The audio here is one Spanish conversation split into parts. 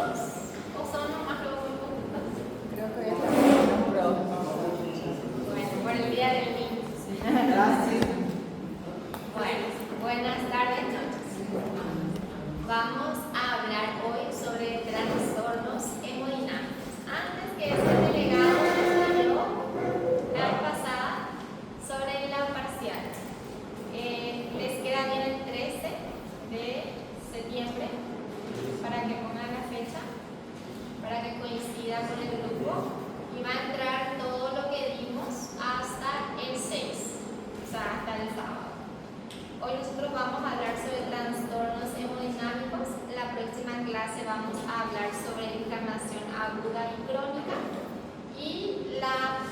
todos o son nomás los muy poquitos? Creo que hoy está pro. Bueno, por el día del niño. Gracias. Bueno, buenas tardes, noches. Vamos a hablar hoy sobre trastornos hemodinámicos. Antes que ese delegado nos habló la vez pasada sobre la parcial. ¿Les queda bien el 13 de septiembre? Para que pongan la fecha, para que coincida con el grupo. Y va a entrar todo lo que dimos hasta el 6, o sea, hasta el sábado. Hoy nosotros vamos a hablar sobre trastornos hemodinámicos. La próxima clase vamos a hablar sobre inflamación aguda y crónica. Y la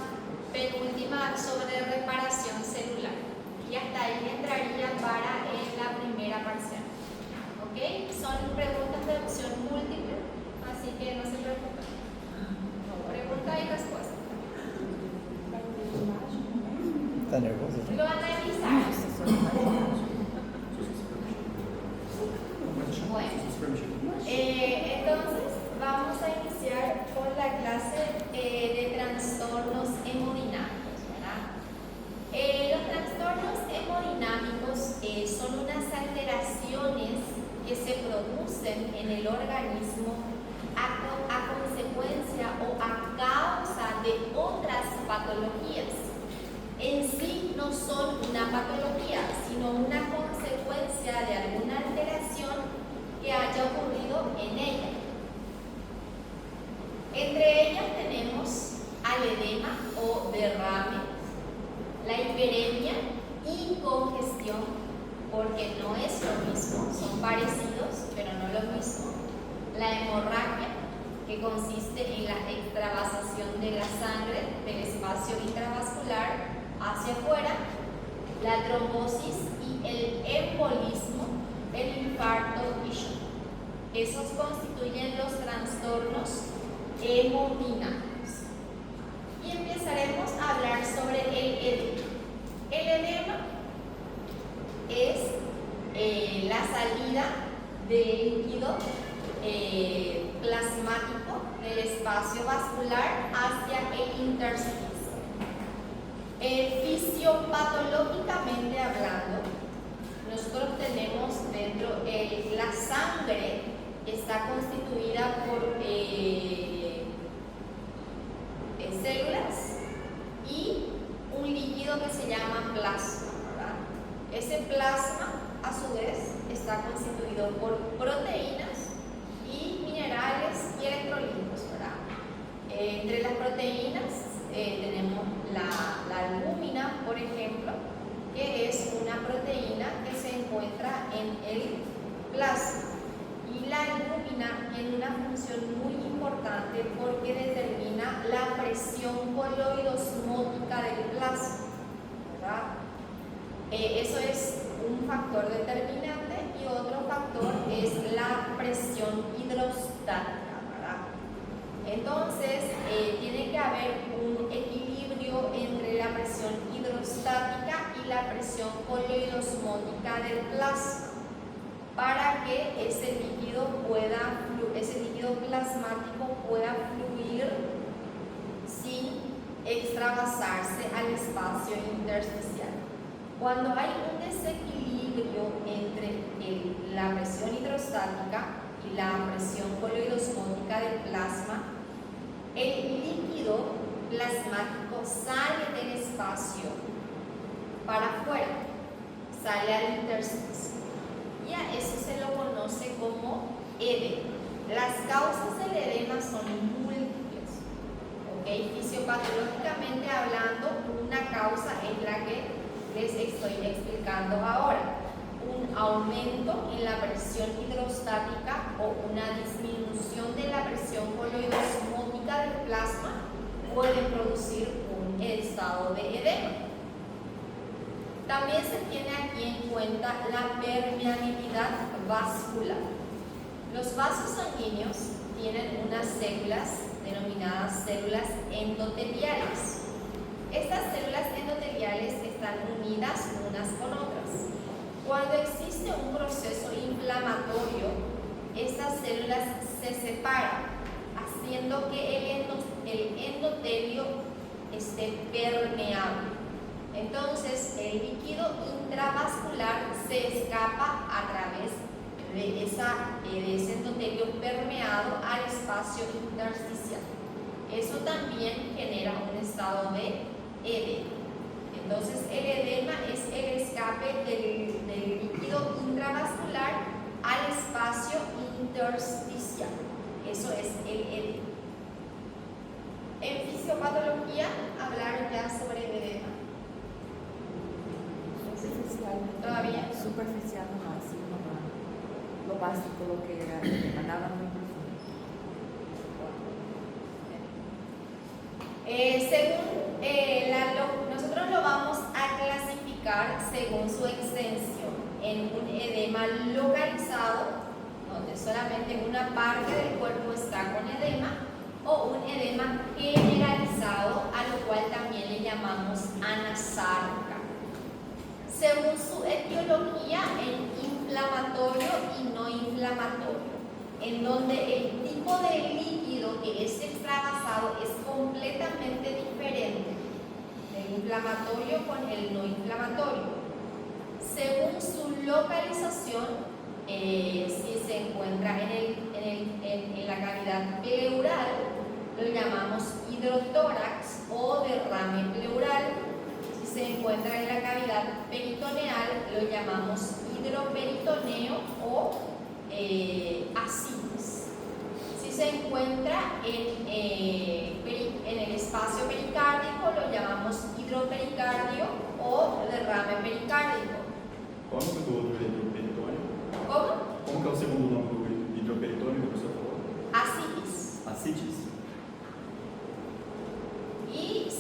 penúltima sobre reparación celular. Y hasta ahí entraría para la primera parcial. ¿Ok? Son preguntas de opción múltiple, así que no se preocupen. Pregunta y respuesta. Está nervioso. Lo analizar. Bueno, entonces vamos a iniciar con la clase de trastornos hemodinámicos, ¿verdad? Los trastornos hemodinámicos son unas alteraciones que se producen en el organismo a consecuencia o a causa de otras patologías. En sí no son una patología, sino una consecuencia de alguna alteración que haya ocurrido en ella. Entre ellas tenemos al edema o derrame, la hiperemia y congestión, porque no es lo mismo, son parecidos, pero no lo mismo. La hemorragia, que consiste en la extravasación de la sangre del espacio intravascular hacia afuera, la trombosis y el embolismo, el infarto y shock. Esos constituyen los trastornos hemodinámicos. Y empezaremos a hablar sobre el edema. El edema es la salida del líquido plasmático del espacio vascular hacia el intersticio. Fisiopatológicamente hablando, nosotros tenemos dentro la sangre está constituida por células y un líquido que se llama plasma, ¿verdad? Ese plasma a su vez está constituido por proteínas y minerales y electrolitos, ¿verdad? Entre las proteínas tenemos la albúmina, por ejemplo, que es una proteína que se encuentra en el plasma. Y la albúmina tiene una función muy importante porque determina la presión coloidosmótica del plasma, ¿verdad? Eso es un factor determinante y otro factor es la presión hidrostática, ¿verdad? Entonces, tiene que haber un equilibrio entre la presión hidrostática y la presión coloidosmótica del plasma para que ese líquido plasmático pueda fluir sin extravasarse al espacio intersticial. Cuando hay un desequilibrio entre la presión hidrostática y la presión coloidosmótica del plasma, el líquido plasmático sale del espacio para afuera, sale al intersticio. Y a eso se lo conoce como edema. Las causas del edema son múltiples, ¿ok? Fisiopatológicamente hablando, una causa es la que les estoy explicando ahora. Un aumento en la presión hidrostática o una disminución de la presión coloidosmótica del plasma puede producir un estado de edema. También se tiene aquí en cuenta la permeabilidad vascular. Los vasos sanguíneos tienen unas células denominadas células endoteliales. Estas células endoteliales están unidas unas con otras. Cuando existe un proceso inflamatorio, estas células se separan esté permeable. Entonces, el líquido intravascular se escapa a través de ese endotelio permeado al espacio intersticial. Eso también genera un estado de edema. Entonces, el edema es el escape del líquido intravascular al espacio intersticial. Eso es el edema. En fisiopatología hablaron ya sobre el edema. Superficial. ¿Todavía? Superficial nomás, sí, nomás. Lo básico, lo que era, nada muy profundo. Nosotros lo vamos a clasificar según su extensión en un edema localizado, donde solamente una parte del cuerpo está con edema, o un edema generalizado, a lo cual también le llamamos anasarca. Según su etiología, en inflamatorio y no inflamatorio, en donde el tipo de líquido que es extravasado es completamente diferente del inflamatorio con el no inflamatorio. Según su localización, si se encuentra en la cavidad pleural, lo llamamos hidrotórax o derrame pleural. Si se encuentra en la cavidad peritoneal, lo llamamos hidroperitoneo o ascitis. Si se encuentra en el espacio pericárdico, lo llamamos hidropericardio o derrame pericárdico. Qual é o nome do outro hidroperitônio? ¿Cómo? Como que é o segundo nome do hidroperitônio que a professora falou? Ascitis. Ascites. Y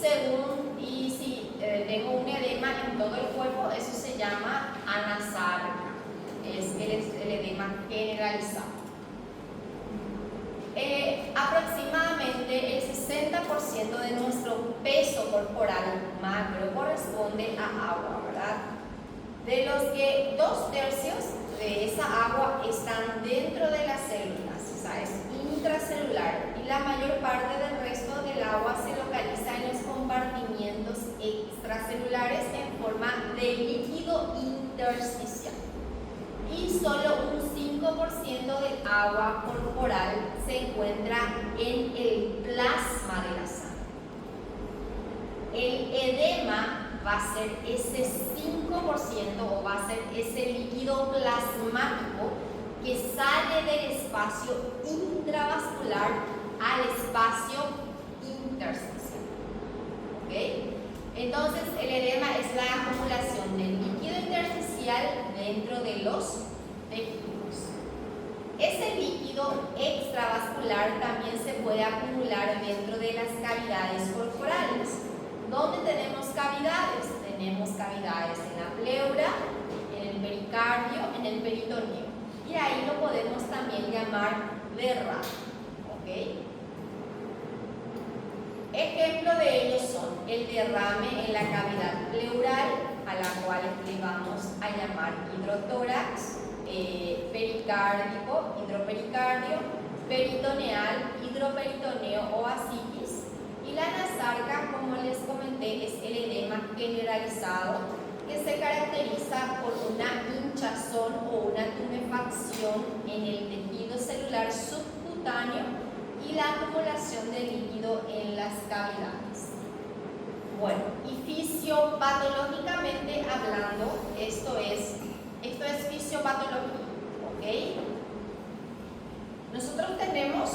si tengo un edema en todo el cuerpo, eso se llama anasarca, es el edema generalizado. Aproximadamente el 60% de nuestro peso corporal macro corresponde a agua, ¿verdad? De los que 2/3 de esa agua están dentro de las células, o sea, es intracelular, y la mayor parte del resto del agua se localiza en los compartimientos extracelulares en forma de líquido intersticial. Y solo un 5% del agua corporal se encuentra en el plasma de la sangre. El edema va a ser ese 5% o va a ser ese líquido plasmático que sale del espacio intravascular al espacio intersticial. ¿Ok? Entonces, el edema es la acumulación del líquido intersticial dentro de los tejidos. Ese líquido extravascular también se puede acumular dentro de las cavidades corporales. ¿Dónde tenemos cavidades? Tenemos cavidades en la pleura, en el pericardio, en el peritoneo. Y ahí lo podemos también llamar derrame. ¿Ok? Ejemplo de ellos son el derrame en la cavidad pleural, a la cual le vamos a llamar hidrotórax, pericárdico, hidropericardio, peritoneal, hidroperitoneo o ascitis. Y la anasarca, como les comenté, es el edema generalizado que se caracteriza por una hinchazón o una tumefacción en el tejido celular subcutáneo y la acumulación de líquido en las cavidades. Bueno, y fisiopatológicamente hablando, esto es fisiopatología, ¿ok? Nosotros tenemos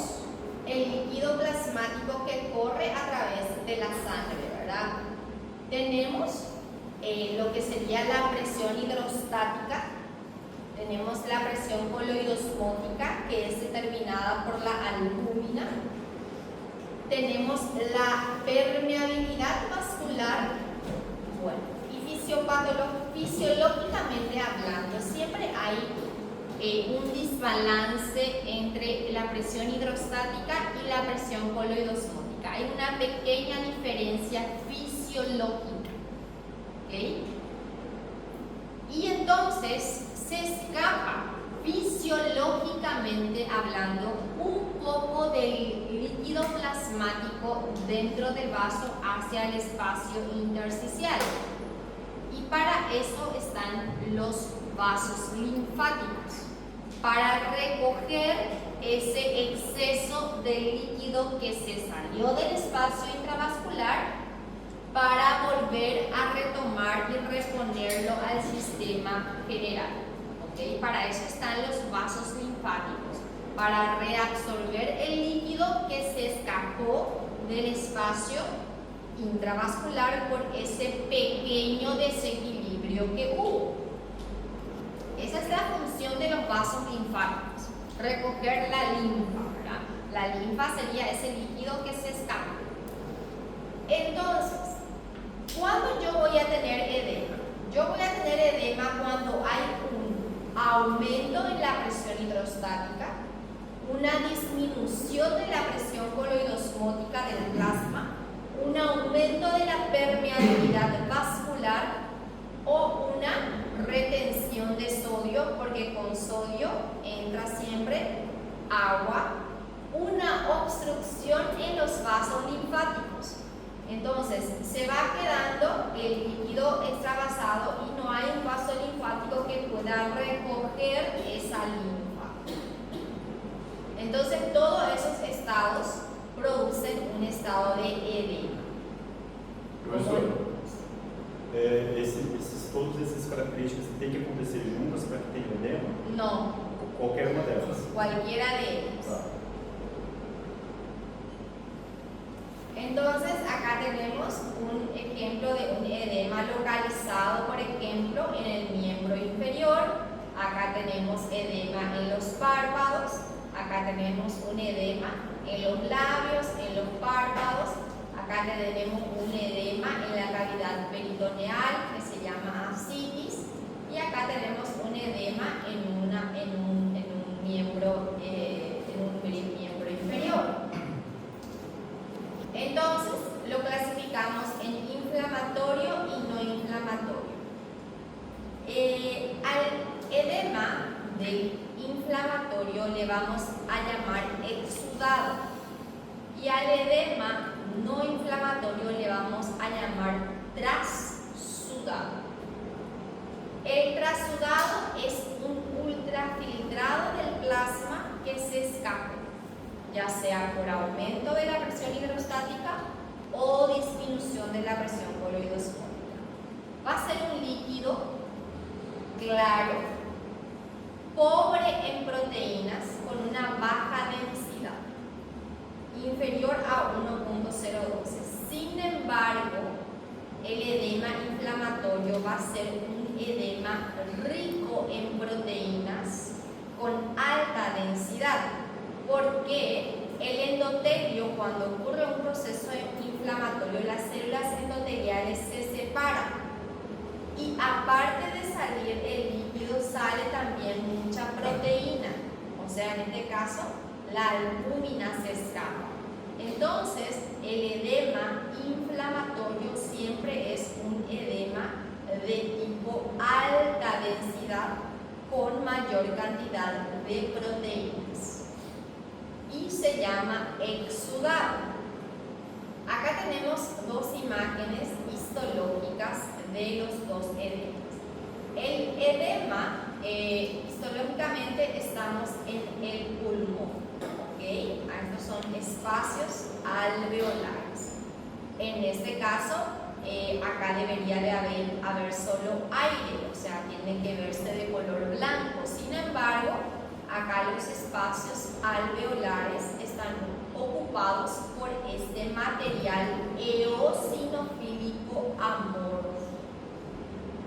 el líquido plasmático que corre a través de la sangre, ¿verdad? Tenemos lo que sería la presión hidrostática, tenemos la presión coloidosmótica, que es determinada por la albúmina, tenemos la permeabilidad vascular, bueno, y fisiológicamente hablando, siempre hay un desbalance entre la presión hidrostática y la presión coloidosmótica. Hay una pequeña diferencia fisiológica. ¿Okay? Y entonces se escapa fisiológicamente hablando un poco del líquido plasmático dentro del vaso hacia el espacio intersticial. Y para eso están los vasos linfáticos, para recoger ese exceso de líquido que se salió del espacio intravascular para volver a retomar y reponerlo al sistema general. ¿Okay? Para eso están los vasos linfáticos, para reabsorber el líquido que se escapó del espacio intravascular por ese pequeño desequilibrio que hubo. Esa es la función de los vasos linfáticos, recoger la linfa, ¿verdad? La linfa sería ese líquido que se escapa. Entonces, ¿cuándo yo voy a tener edema? Yo voy a tener edema cuando hay un aumento en la presión hidrostática, una disminución de la presión coloidosmótica del plasma, un aumento de la permeabilidad vascular o una retención de sodio, porque con sodio entra siempre agua, una obstrucción en los vasos linfáticos. Entonces se va quedando el líquido extravasado y no hay un vaso linfático que pueda recoger esa linfa. Entonces todos esos estados producen un estado de edema. Professor, todas essas características têm que acontecer juntas para que tenha edema? No, Qualquer uma delas. cualquiera de ellos. Tá. Entonces acá tenemos un ejemplo de un edema localizado, por ejemplo, en el miembro inferior. Acá tenemos edema en los párpados. Acá tenemos un edema en los labios, en los párpados. Acá tenemos un edema en la cavidad peritoneal que se llama ascitis. Y acá tenemos un edema en un miembro inferior. Entonces, lo clasificamos en inflamatorio y no inflamatorio. Al edema del inflamatorio le vamos a llamar exudado y al edema no inflamatorio le vamos a llamar trasudado. El trasudado es un ultrafiltrado del plasma que se escapa, ya sea por aumento de la presión hidrostática o disminución de la presión coloidosmótica. Va a ser un líquido claro, pobre en proteínas, con una baja densidad, inferior a 1.012. Sin embargo, el edema inflamatorio va a ser un edema rico en proteínas con alta densidad, porque el endotelio, cuando ocurre un proceso inflamatorio, las células endoteliales se separan y aparte de salir el líquido, sale también mucha proteína, o sea, en este caso la albúmina se escapa. Entonces, el edema inflamatorio siempre es un edema de tipo alta densidad con mayor cantidad de proteínas y se llama exudado. Acá tenemos dos imágenes histológicas de los dos edemas. El edema, histológicamente estamos en el pulmón, ¿ok? Estos son espacios alveolares. En este caso, acá debería de haber solo aire, o sea, tiene que verse de color blanco. Sin embargo, acá los espacios alveolares están ocupados por este material eosinofílico amorfo.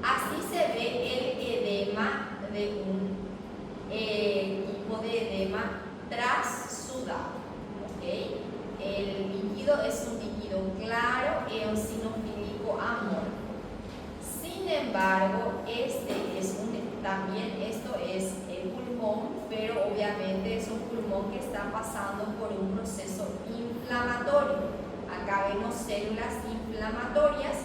Así se ve el edema de un tipo de edema trasudado. ¿Okay? El líquido es un líquido claro, eosinofílico amorfo. Sin embargo, también esto es el pulmón, pero obviamente es un pulmón que está pasando por un proceso inflamatorio. Acá vemos células inflamatorias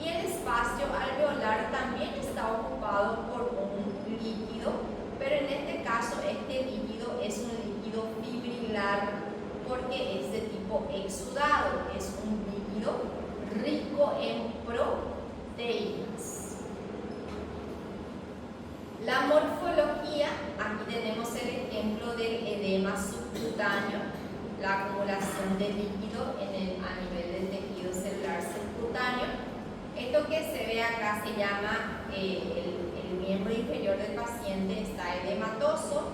y el espacio alveolar también está ocupado por un líquido, pero en este caso este líquido es un líquido fibrilar. ¿Por porque es de tipo exudado, es un líquido rico en proteínas. La morfología, aquí tenemos el ejemplo del edema subcutáneo, la acumulación de líquido a nivel del tejido celular subcutáneo. Esto que se ve acá se llama el miembro inferior del paciente, está edematoso.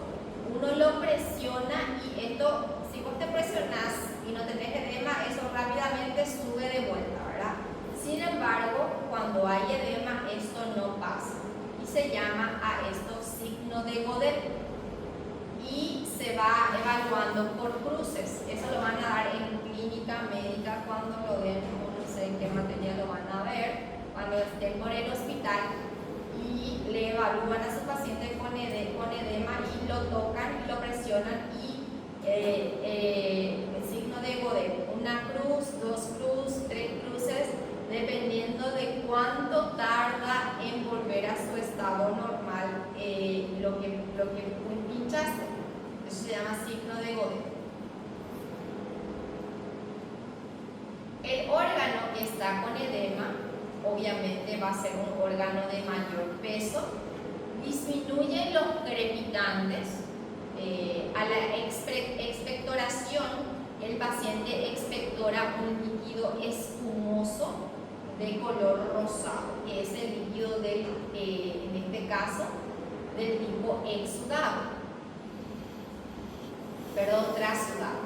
Uno lo presiona y esto, si vos te presionás y no tenés edema, eso rápidamente sube de vuelta, ¿verdad? Sin embargo, cuando hay edema, esto no pasa y se llama a esto signo de Godet y se va evaluando por cruces. Eso lo van a dar en clínica médica cuando lo den, no sé en qué materia lo van a ver, cuando estén por el hospital y le evalúan a su paciente con edema y lo tocan y lo presionan y el signo de Godet, una cruz, dos cruces, tres cruces, dependiendo de cuánto tarda en volver a su estado normal lo que pinchaste. Eso se llama signo de Godet. El órgano que está con edema obviamente va a ser un órgano de mayor peso, disminuyen los crepitantes. A la expectoración, el paciente expectora un líquido espumoso de color rosado, que es el líquido en este caso del tipo trasudado.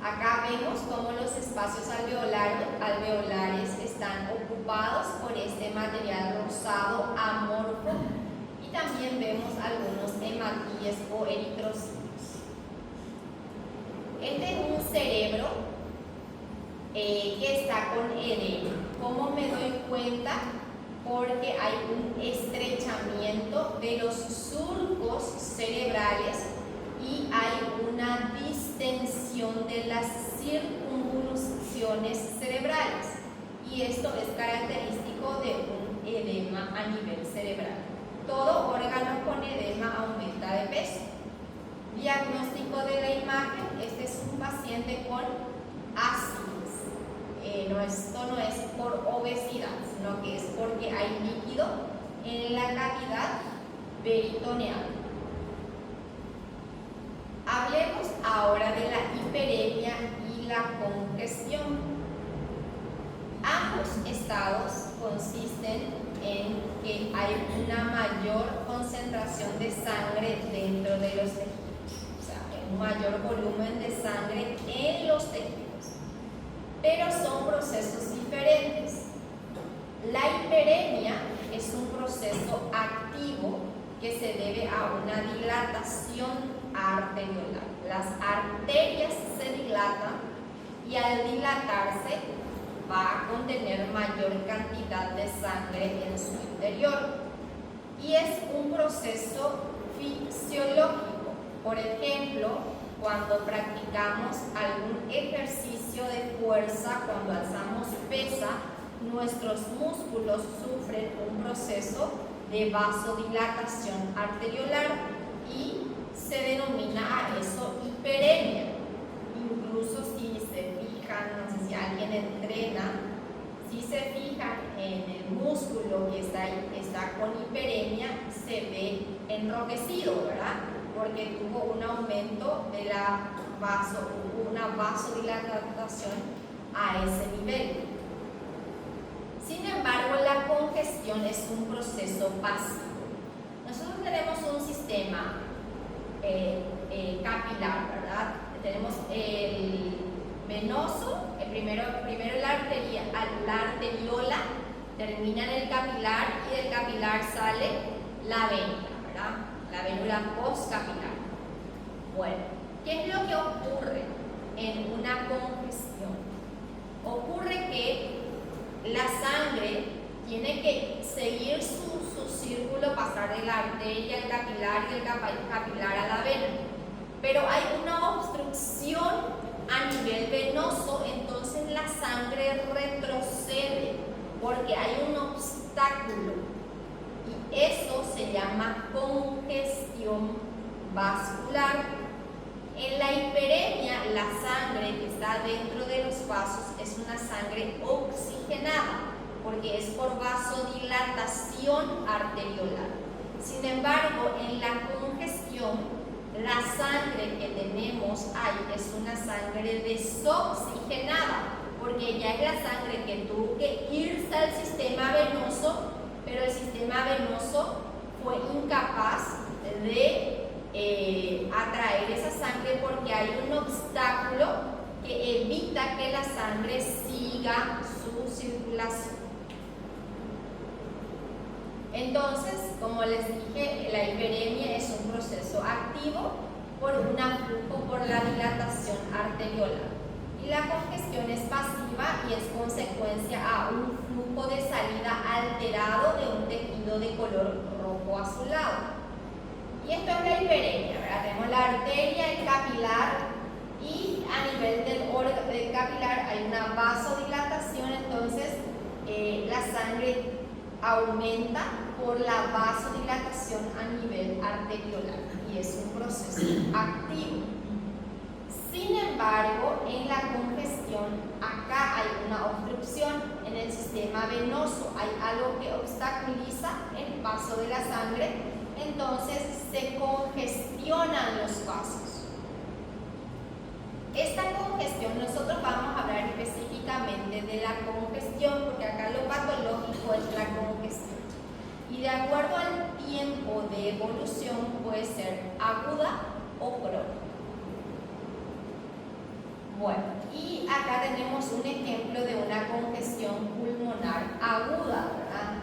Acá vemos cómo los espacios alveolares están ocupados por este material rosado amorfo y también vemos algunos hematíes o eritrocitos. Este es un cerebro que está con edema. ¿Cómo me doy cuenta? Porque hay un estrechamiento de los surcos cerebrales y hay una distensión de las circunvoluciones cerebrales, y esto es característico de un edema a nivel cerebral. Todo órgano con edema aumenta de peso. Diagnóstico de la imagen: este es un paciente con ácidos. Esto no es por obesidad, sino que es porque hay líquido en la cavidad peritoneal. Hablemos ahora de la hiperemia y la congestión. Ambos estados consisten en que hay una mayor concentración de sangre dentro de los tejidos, o sea, un mayor volumen de sangre en los tejidos, pero son procesos diferentes. La hiperemia es un proceso activo que se debe a una dilatación arteriolar. Las arterias se dilatan y al dilatarse va a contener mayor cantidad de sangre en su interior, y es un proceso fisiológico. Por ejemplo, cuando practicamos algún ejercicio de fuerza, cuando alzamos pesa, nuestros músculos sufren un proceso de vasodilatación arteriolar y se denomina a eso hiperemia. Incluso si se fijan, no sé si alguien entrena, si se fijan en el músculo que está con hiperemia, se ve enrojecido, ¿verdad? Porque tuvo un aumento de una vasodilatación a ese nivel. Sin embargo, la congestión es un proceso pasivo. Nosotros tenemos un sistema capilar, ¿verdad? Tenemos el venoso, primero la arteriola, termina en el capilar y del capilar sale la vena, ¿verdad? La vérula postcapilar. Bueno, ¿qué es lo que ocurre en una congestión? Ocurre que la sangre tiene que seguir su círculo, pasar de la arteria al capilar y del capilar a la vena, pero hay una obstrucción a nivel venoso, entonces la sangre retrocede porque hay un obstáculo, y eso se llama congestión vascular. En la hiperemia, la sangre que está dentro de los vasos es una sangre oxigenada, porque es por vasodilatación arteriolar. Sin embargo, en la congestión, la sangre que tenemos ahí es una sangre desoxigenada, porque ya es la sangre que tuvo que irse al sistema venoso, pero el sistema venoso fue incapaz de atraer esa sangre porque hay un obstáculo que evita que la sangre siga su circulación. Entonces, como les dije, la hiperemia es un proceso activo por un aflujo por la dilatación arteriolar. Y la congestión es pasiva y es consecuencia a un flujo de salida alterado de un tejido de color rojo azulado. Y esto es la hiperemia, ¿verdad? Tenemos la arteria, el capilar, y a nivel del capilar hay una vasodilatación, entonces la sangre aumenta por la vasodilatación a nivel arteriolar y es un proceso activo. Sin embargo, en la congestión, acá hay una obstrucción en el sistema venoso, hay algo que obstaculiza el paso de la sangre, entonces se congestionan los vasos. Esta congestión, nosotros vamos a hablar específicamente de la congestión, porque acá lo patológico es la congestión. Y de acuerdo al tiempo de evolución puede ser aguda o crónica. Bueno, y acá tenemos un ejemplo de una congestión pulmonar aguda, ¿verdad?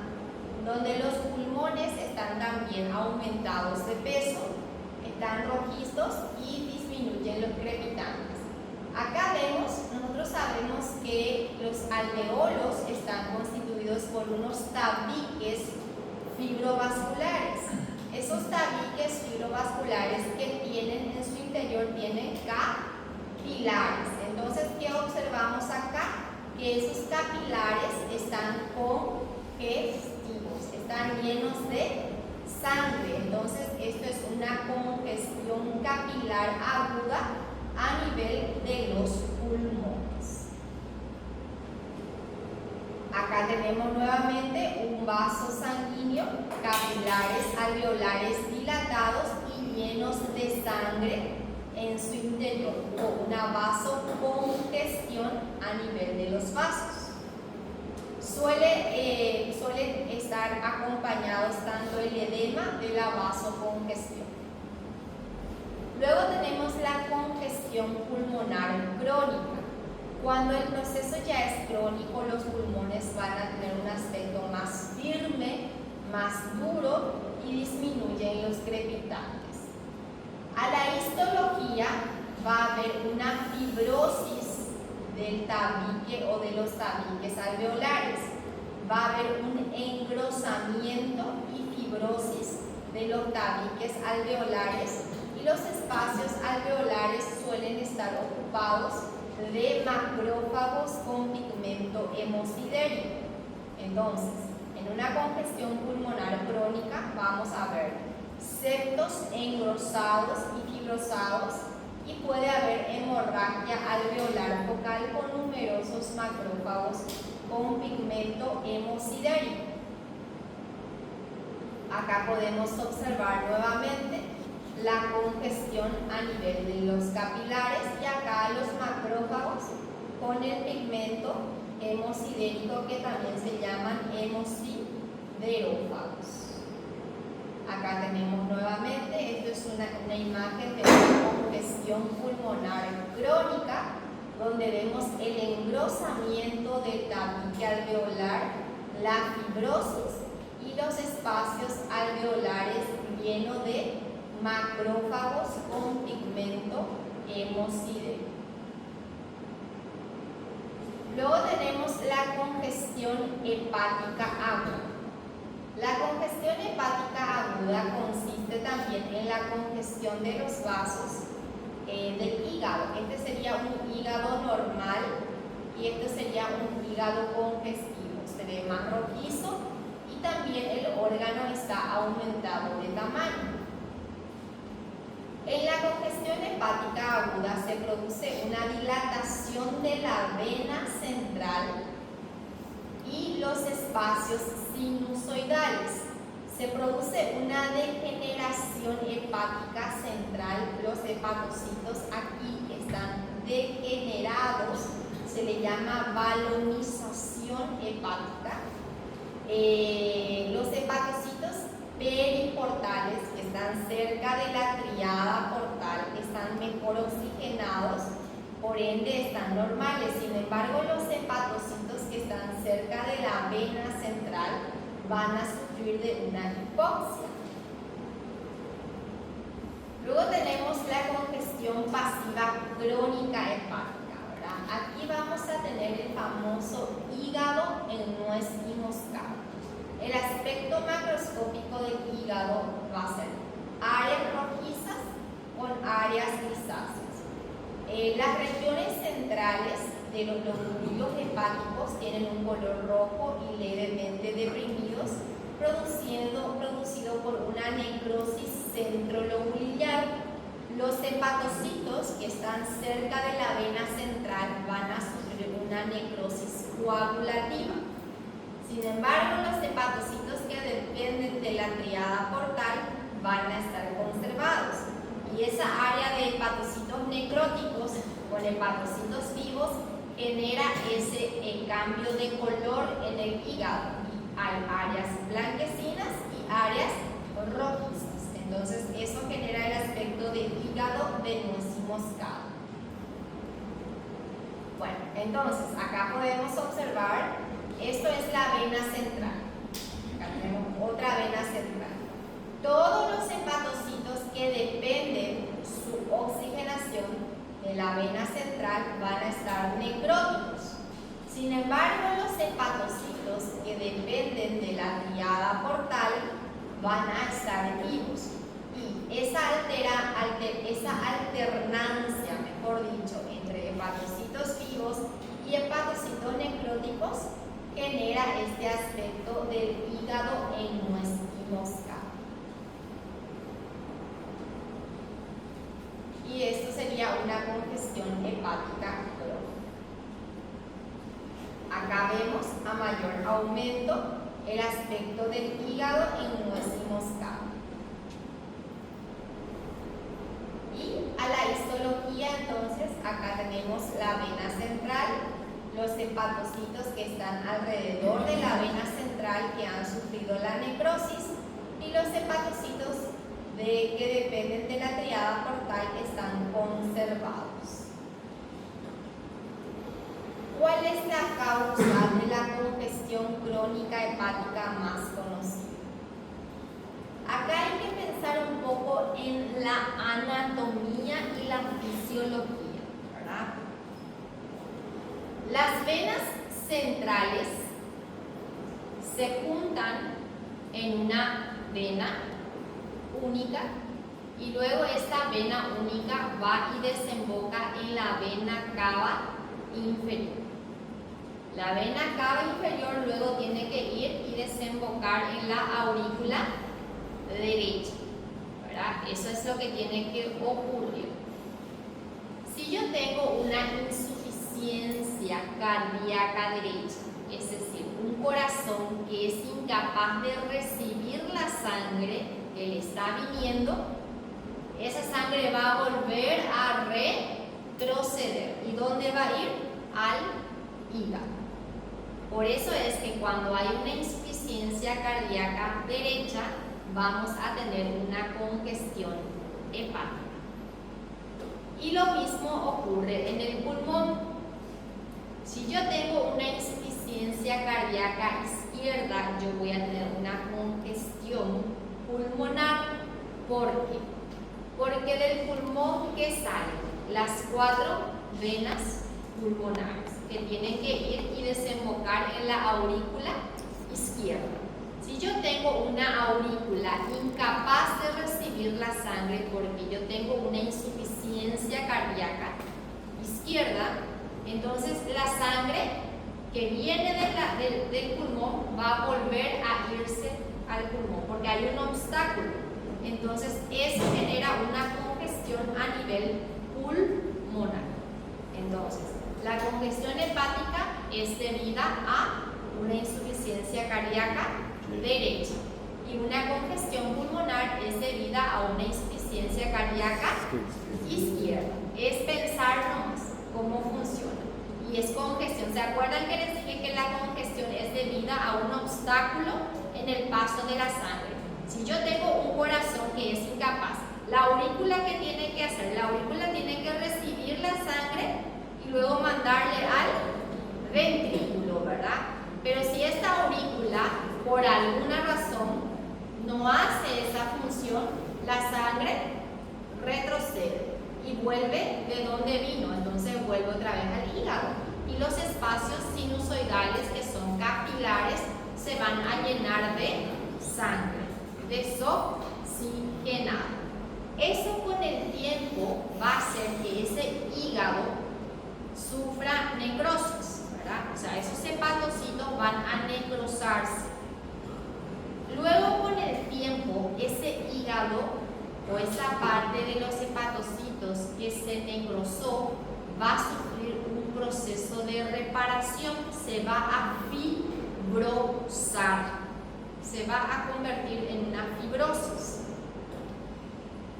Donde los pulmones están también aumentados de peso, están rojizos y disminuyen los crepitantes. Acá nosotros sabemos que los alveolos están constituidos por unos tabiques fibrovasculares. Esos tabiques fibrovasculares que tienen en su interior tienen capilares. Entonces, ¿qué observamos acá? Que esos capilares están congestivos, están llenos de sangre. Entonces, esto es una congestión capilar aguda a nivel de los pulmones. Acá tenemos nuevamente un vaso sanguíneo, capilares alveolares dilatados y llenos de sangre en su interior, o una vasocongestión a nivel de los vasos. Suelen estar acompañados tanto el edema de la vasocongestión. Luego tenemos la congestión pulmonar crónica. Cuando el proceso ya es crónico, los pulmones van a tener un aspecto más firme, más duro y disminuyen los crepitantes. A la histología va a haber una fibrosis del tabique o de los tabiques alveolares. Va a haber un engrosamiento y fibrosis de los tabiques alveolares y los espacios alveolares suelen estar ocupados de macrófagos con pigmento hemosidérico. Entonces, en una congestión pulmonar crónica vamos a ver septos engrosados y fibrosados y puede haber hemorragia alveolar focal con numerosos macrófagos con pigmento hemosidérico. Acá podemos observar nuevamente la congestión a nivel de los capilares y acá los macrófagos con el pigmento hemosidérico que también se llaman hemosiderófagos. Acá tenemos nuevamente, esto es una imagen de una congestión pulmonar crónica donde vemos el engrosamiento del tabique alveolar, la fibrosis y los espacios alveolares llenos de macrófagos con pigmento hemosidérico. Luego tenemos la congestión hepática aguda. La congestión hepática aguda consiste también en la congestión de los vasos del hígado. Este sería un hígado normal y este sería un hígado congestivo. Se ve más rojizo y también el órgano está aumentado de tamaño. En la congestión hepática aguda se produce una dilatación de la vena central y los espacios sinusoidales. Se produce una degeneración hepática central. Los hepatocitos aquí están degenerados. Se le llama balonización hepática. Los hepatocitos periportales, que están cerca de la tríada portal, están mejor oxigenados, por ende están normales. Sin embargo, los hepatocitos que están cerca de la vena central van a sufrir de una hipoxia. Luego tenemos la congestión pasiva crónica hepática, ¿verdad? Aquí vamos a tener el famoso hígado en nuez y moscado. El aspecto macroscópico del hígado va a ser áreas rojizas con áreas grisáceas. Las regiones centrales de los lóbulos hepáticos tienen un color rojo y levemente deprimidos, producido por una necrosis centrolobular. Los hepatocitos que están cerca de la vena central van a sufrir una necrosis coagulativa. Sin embargo, los hepatocitos que dependen de la tríada portal van a estar conservados. Y esa área de hepatocitos necróticos con hepatocitos vivos genera ese cambio de color en el hígado. Y hay áreas blanquecinas y áreas rojizas. Entonces, eso genera el aspecto de hígado de nuez y moscado. Bueno, entonces, acá podemos observar. Esto es la vena central. Acá tenemos otra vena central. Todos los hepatocitos que dependen su oxigenación de la vena central van a estar necróticos. Sin embargo, los hepatocitos que dependen de la tríada portal van a estar vivos. Y esa alternancia, mejor dicho, entre hepatocitos vivos y hepatocitos necróticos genera este aspecto del hígado en nuez y moscado. Y esto sería una congestión hepática crónica. Acá vemos a mayor aumento el aspecto del hígado en nuez y moscado. Y a la histología, entonces, acá tenemos la vena central, los hepatocitos que están alrededor de la vena central que han sufrido la necrosis y los hepatocitos que dependen de la tríada portal están conservados. ¿Cuál es la causa de la congestión crónica hepática más conocida? Acá hay que pensar un poco en la anatomía y la fisiología, ¿verdad? Las venas centrales se juntan en una vena única y luego esta vena única va y desemboca en la vena cava inferior. La vena cava inferior luego tiene que ir y desembocar en la aurícula derecha, ¿verdad? Eso es lo que tiene que ocurrir. Si yo tengo una insuficiencia cardíaca derecha, es decir, un corazón que es incapaz de recibir la sangre que le está viniendo, esa sangre va a volver a retroceder. ¿Y dónde va a ir? Al hígado. Por eso es que cuando hay una insuficiencia cardíaca derecha, vamos a tener una congestión hepática. Y lo mismo ocurre en el pulmón. Si yo tengo una insuficiencia cardíaca izquierda, yo voy a tener una congestión pulmonar. ¿Por qué? Porque del pulmón que salen las 4 venas pulmonares que tienen que ir y desembocar en la aurícula izquierda. Si yo tengo una aurícula incapaz de recibir la sangre porque yo tengo una insuficiencia cardíaca izquierda, entonces la sangre que viene del pulmón va a volver a irse al pulmón porque hay un obstáculo. Entonces eso genera una congestión congestión a nivel pulmonar. Entonces, la congestión hepática es debida a una insuficiencia cardíaca derecha y una congestión pulmonar es debida a una insuficiencia cardíaca izquierda. Es pensar nomás cómo funciona. Y es congestión. ¿Se acuerdan que les dije que la congestión es debida a un obstáculo en el paso de la sangre? Si yo tengo un corazón que es incapaz, la aurícula, ¿qué tiene que hacer? La aurícula tiene que recibir la sangre y luego mandarle al ventrículo, ¿verdad? Pero si esta aurícula, por alguna razón, no hace esa función, la sangre retrocede y vuelve de donde vino, entonces vuelve otra vez al hígado. Y los espacios sinusoidales, que son capilares, se van a llenar de sangre, desoxigenada. Eso con el tiempo va a hacer que ese hígado sufra necrosis, ¿verdad? O sea, esos hepatocitos van a necrosarse. Luego con el tiempo, ese hígado o esa parte de los hepatocitos que se necrosó va a sufrir un proceso de reparación, se va a fibrosar, se va a convertir en una fibrosis.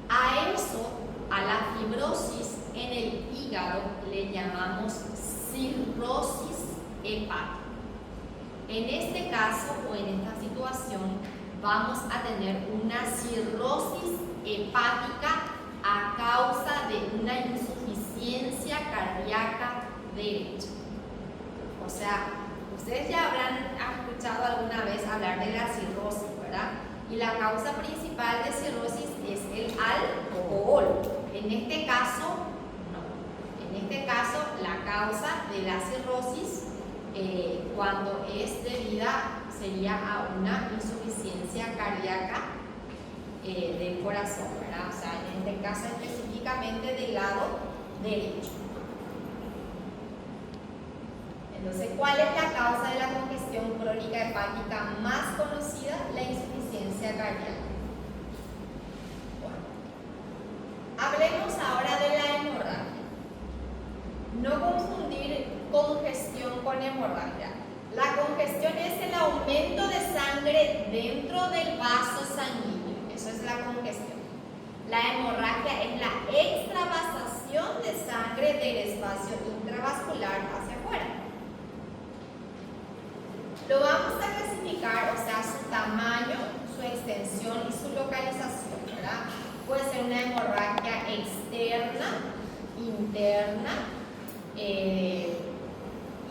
A eso, a la fibrosis en el hígado, le llamamos cirrosis hepática. En este caso o en esta situación vamos a tener una cirrosis hepática a causa de una insuficiencia cardíaca derecha. O sea, ustedes ya habrán escuchado alguna vez hablar de la cirrosis, ¿verdad? Y la causa principal de cirrosis es el alcohol. En este caso, no. En este caso, la causa de la cirrosis cuando es debida sería a una insuficiencia cardíaca del corazón, ¿verdad? O sea, en este caso específicamente del lado derecho. Entonces, ¿cuál es la causa de la congestión crónica hepática más conocida? La insuficiencia cardíaca. Bueno, hablemos ahora de la hemorragia. No confundir congestión con hemorragia. La congestión es el aumento de sangre dentro del vaso sanguíneo. Eso es la congestión. La hemorragia es la extravasación de sangre del espacio intravascular hacia afuera. Lo vamos a clasificar, o sea, su tamaño, su extensión y su localización, ¿verdad? Puede ser una hemorragia externa, interna,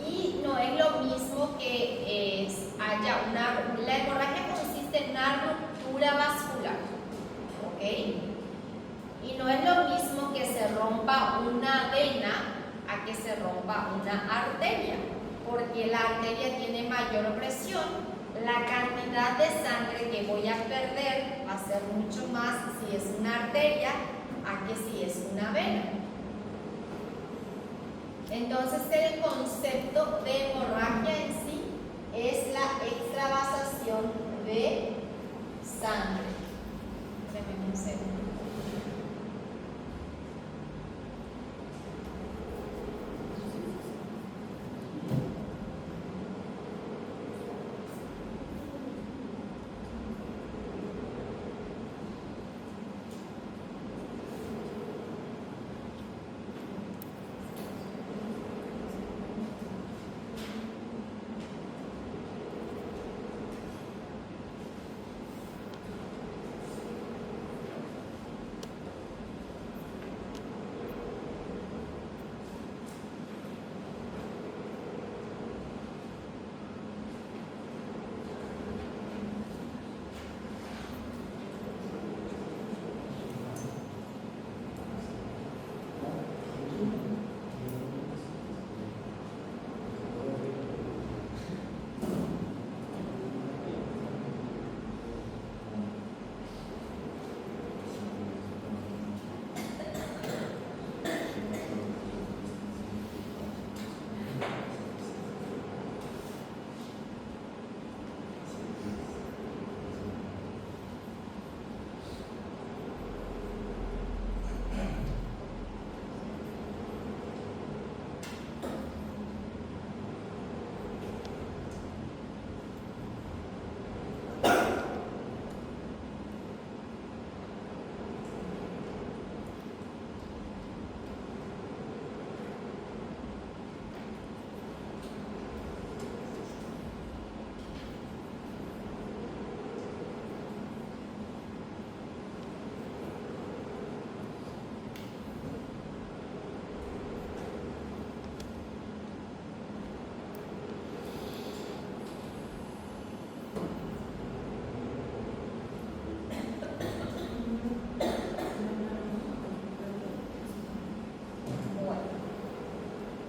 y no es lo mismo que haya la hemorragia consiste en una ruptura vascular, ¿ok? Y no es lo mismo que se rompa una vena a que se rompa una arteria, porque la arteria tiene mayor presión, la cantidad de sangre que voy a perder va a ser mucho más si es una arteria a que si es una vena. Entonces el concepto de hemorragia en sí es la extravasación de sangre. Déjenme un segundo.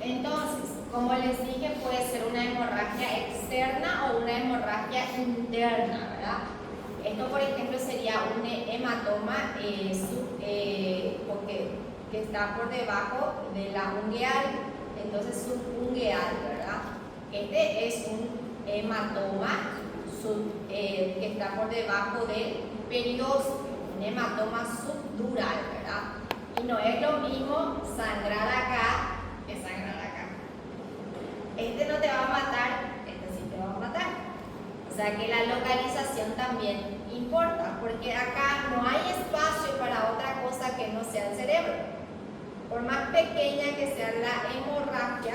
Entonces, como les dije, puede ser una hemorragia externa o una hemorragia interna, ¿verdad? Esto, por ejemplo, sería un hematoma que está por debajo de la ungueal, entonces subungueal, ¿verdad? Este es un hematoma que está por debajo del periósteo, un hematoma subdural, ¿verdad? Y no es lo mismo sangrar acá que sangrar acá. Este no te va a matar, este sí te va a matar. O sea que la localización también importa, porque acá no hay espacio para otra cosa que no sea el cerebro. Por más pequeña que sea la hemorragia,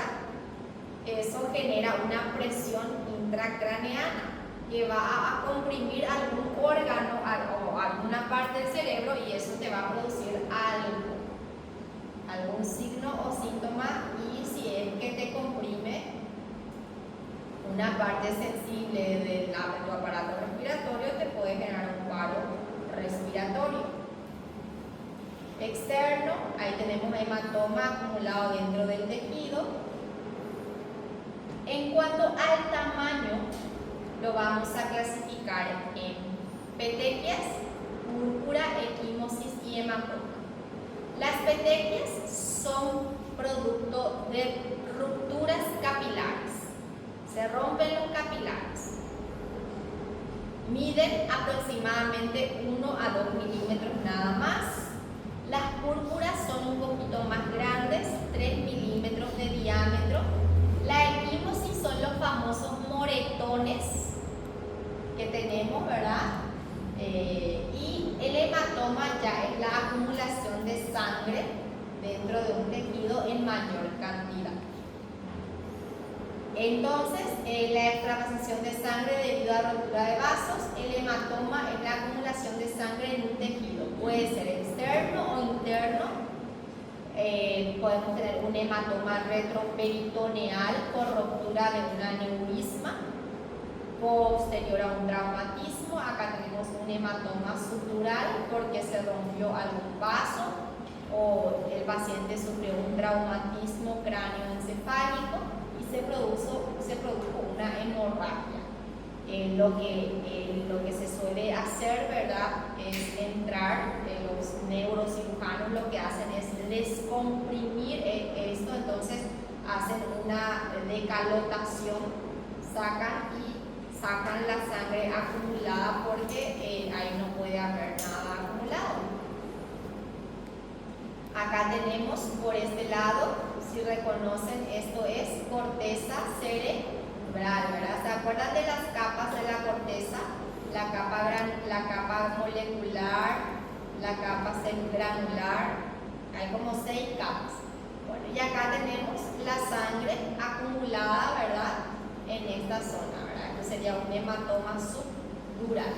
eso genera una presión intracraneana que va a comprimir algún órgano o alguna parte del cerebro, y eso te va a producir algún signo o síntoma. Y si es que te comprime una parte sensible de tu aparato respiratorio, te puede generar un paro respiratorio. Externo, ahí tenemos hematoma acumulado dentro del tejido. En cuanto al tamaño, lo vamos a clasificar en petequias, púrpura, equimosis y hematoma. Las petequias son producto de rupturas capilares. Se rompen los capilares. Miden aproximadamente 1 a 2 milímetros nada más. Las púrpuras son un poquito más grandes, 3 milímetros de diámetro. La equimosis son los famosos moretones que tenemos, ¿verdad? Y el hematoma ya es la acumulación de sangre dentro de un tejido en mayor cantidad. Entonces, la extravasación de sangre debido a rotura de vasos, el hematoma es la acumulación de sangre en un tejido. Puede ser externo o interno. Podemos tener un hematoma retroperitoneal por ruptura de un aneurisma posterior a un traumatismo. Acá tenemos un hematoma subdural porque se rompió algún vaso o el paciente sufrió un traumatismo cráneoencefálico y se produjo una hemorragia. Lo que se suele hacer, ¿verdad?, es entrar, los neurocirujanos lo que hacen es descomprimir esto, entonces hacen una decalotación, sacan la sangre acumulada porque ahí no puede haber nada acumulado. Acá tenemos por este lado, si reconocen, esto es corteza cerebral, ¿verdad? ¿Se acuerdan de las capas de la corteza? La capa molecular, la capa granular, hay como 6 capas. Bueno, y acá tenemos la sangre acumulada, ¿verdad?, en esta zona, ¿verdad? Esto sería un hematoma subdural.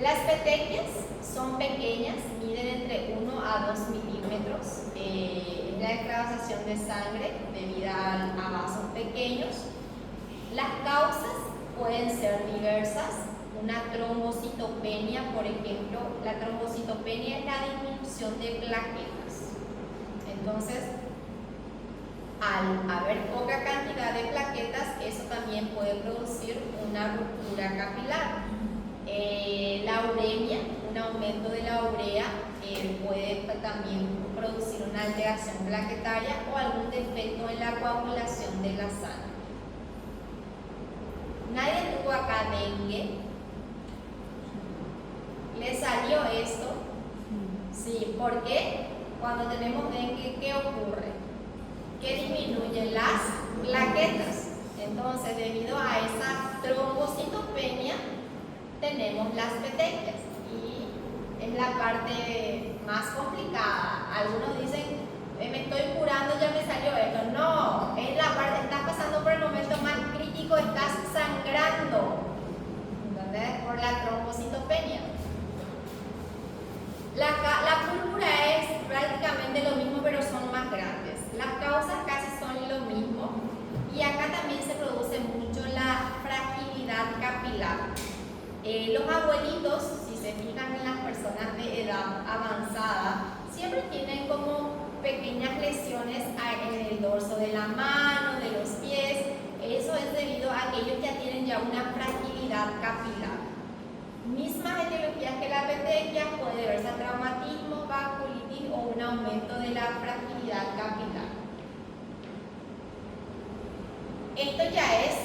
Las petequias son pequeñas, miden entre 1 a 2 milímetros. Es la extravasación de sangre debida a vasos pequeños. Las causas pueden ser diversas. Una trombocitopenia, por ejemplo, la trombocitopenia es la disminución de plaquetas. Entonces, al haber poca cantidad de plaquetas, eso también puede producir una ruptura capilar. La uremia, un aumento de la urea, puede también producir una alteración plaquetaria o algún defecto en la coagulación de la sangre. Nadie tuvo acá dengue. ¿Le salió esto? Sí, ¿por qué? Cuando tenemos dengue, ¿qué ocurre? Que disminuyen las plaquetas. Entonces, debido a esa trombocitopenia, tenemos las petequias y es la parte más complicada. Algunos dicen, me estoy curando, ya me salió esto. No, es la parte, estás pasando por el momento más crítico, estás sangrando, ¿entendés? Por la trombocitopenia. La púrpura es prácticamente lo mismo, pero son más grandes. Las causas casi son lo mismo. Y acá también se produce mucho la fragilidad capilar. Los abuelitos, si se fijan en las personas de edad avanzada, siempre tienen como pequeños pequeñas lesiones en el dorso de la mano, de los pies. Eso es debido a que ellos ya tienen ya una fragilidad capilar. Mismas etiologías que la petequia, puede deberse a traumatismo, vasculitis o un aumento de la fragilidad capilar. Esto ya es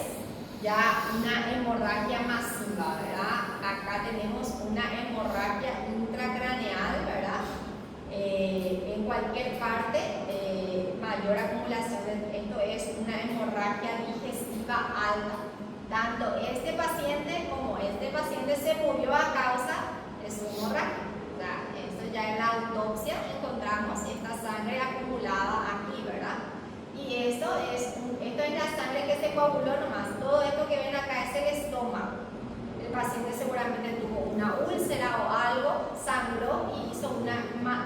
una hemorragia masiva, ¿verdad? Acá tenemos una hemorragia intracraneal, ¿verdad? En cualquier parte, mayor acumulación de esto es una hemorragia digestiva alta. Tanto este paciente como este paciente se murió a causa de su hemorragia. O sea, esto ya en la autopsia encontramos esta sangre acumulada aquí, ¿verdad? Y esto es la sangre que se coaguló nomás. Todo esto que ven acá es el estómago. El paciente seguramente tuvo una úlcera o algo, sangró y hizo una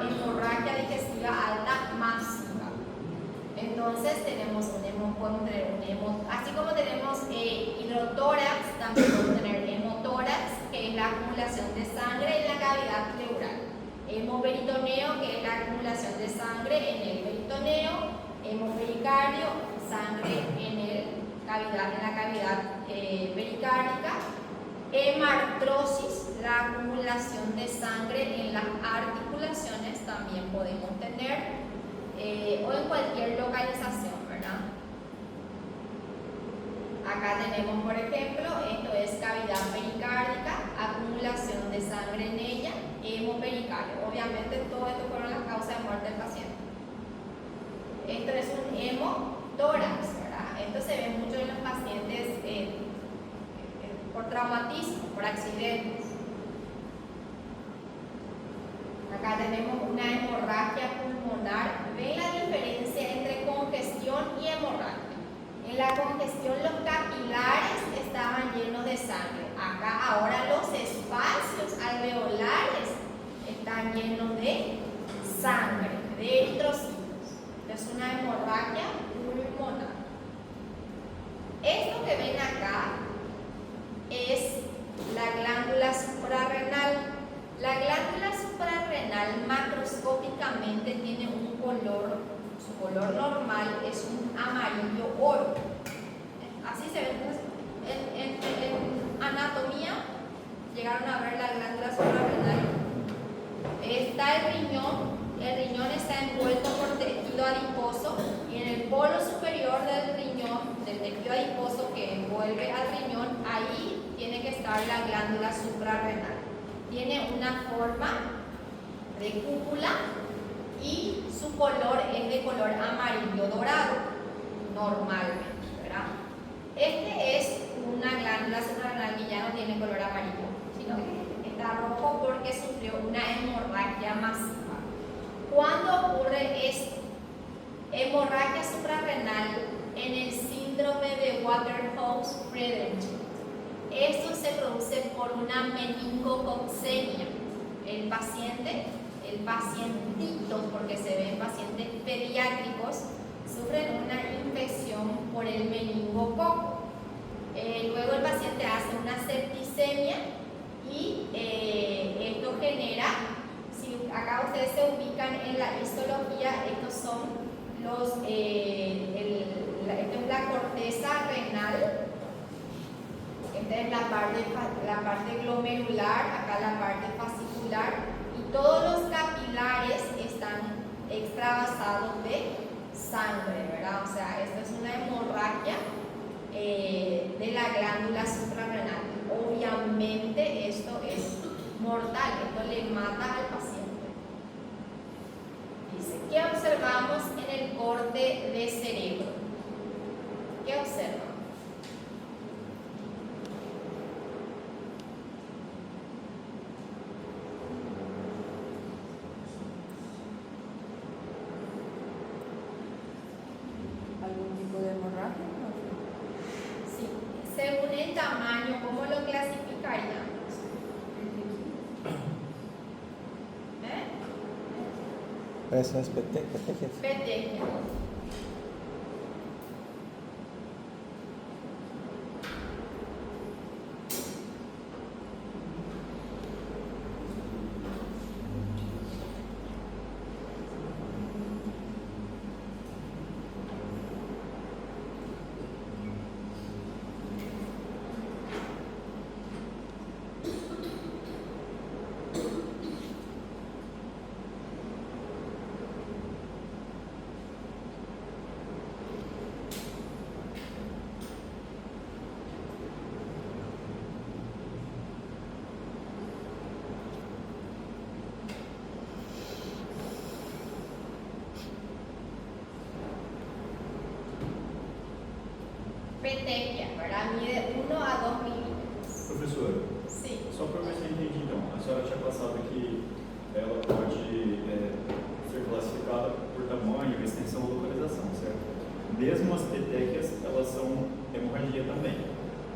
hemorragia digestiva alta masiva. Entonces tenemos así como tenemos hidrotórax, también podemos tener hemotórax, que es la acumulación de sangre en la cavidad pleural. Hemoperitoneo, que es la acumulación de sangre en el peritoneo. Hemopericardio, sangre en la cavidad pericárdica. Hemartrosis, la acumulación de sangre en las articulaciones, también podemos tener, o en cualquier localización, ¿verdad? Acá tenemos, por ejemplo, esto es cavidad pericárdica, acumulación de sangre en ella, hemopericardio. Obviamente todo esto fueron las causas de muerte del paciente. Esto es un hemotórax, ¿verdad? Esto se ve mucho en los pacientes por traumatismo, por accidentes. Acá tenemos una hemorragia pulmonar. ¿Ven la diferencia entre congestión y hemorragia? En la congestión los capilares estaban llenos de sangre. Acá ahora los espacios alveolares están llenos de sangre, de eritrocitos. Es una hemorragia pulmonar. Esto que ven acá es la glándula suprarrenal. La glándula suprarrenal macroscópicamente tiene un color, su color normal es un amarillo oro. Así se ve. En anatomía llegaron a ver la glándula suprarrenal. Está el riñón está envuelto por tejido adiposo y en el polo superior del riñón, del tejido adiposo que envuelve al riñón, ahí tiene que estar la glándula suprarrenal. Tiene una forma de cúpula y su color es de color amarillo dorado, normalmente, ¿verdad? Este es una glándula suprarrenal que ya no tiene color amarillo, sino que está rojo porque sufrió una hemorragia masiva. ¿Cuándo ocurre esto? Hemorragia suprarrenal en el síndrome de Waterhouse-Friderichsen. Esto se produce por una meningococcemia. El pacientito, porque se ven pacientes pediátricos, sufren una infección por el meningococo. Luego el paciente hace una septicemia y esto genera, si acá ustedes se ubican en la histología, estos son esto es la corteza renal. Esta es la parte glomerular, acá la parte fascicular, y todos los capilares están extravasados de sangre, ¿verdad? O sea, esto es una hemorragia de la glándula suprarrenal. Obviamente esto es mortal, esto le mata al paciente. Dice, ¿qué observamos en el corte de cerebro? ¿Qué observan? ¿Algún tipo de hemorragia? Sí, según el tamaño, ¿cómo lo clasificaríamos? Eso es petequias. Petequia. petequia, ¿verdad? Mide 1 a 2 milímetros. Professora, Sí. só para ver se eu entendi então, a senhora tinha passado que ela pode ser classificada por tamanho, extensão ou localização, certo? Mesmo as petequias, elas são hemorragia também,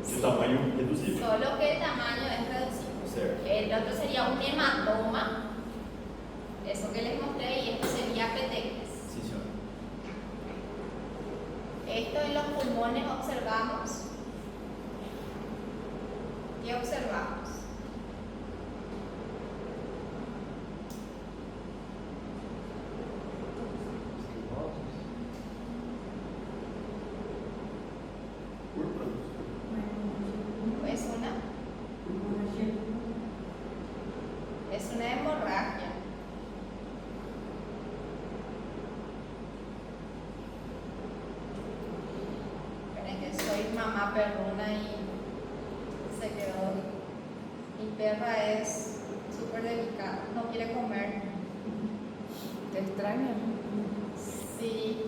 de tamanho reduzido, Solo que el tamaño es reducido. certo? El otro sería un hematoma, eso que les mostré, y esto sería petequias. Sim, senhora. Esto en los pulmones observamos. ¿Qué observamos? Es una hemorragia. Esperen que soy mamá perruna y se quedó. Mi perra es súper delicada, no quiere comer. ¿Te extraña? Sí.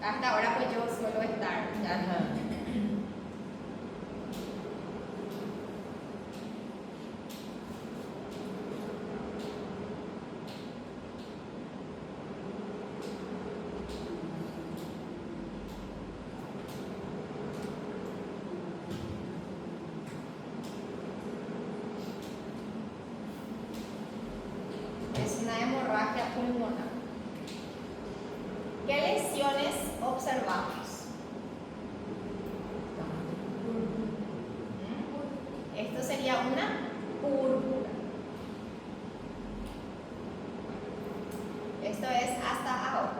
Hasta ahora pues yo suelo estar. Ya. Ajá. Es una hemorragia pulmonar. ¿Qué lesiones observamos? Esto sería una púrpura. Esto es hasta ahora.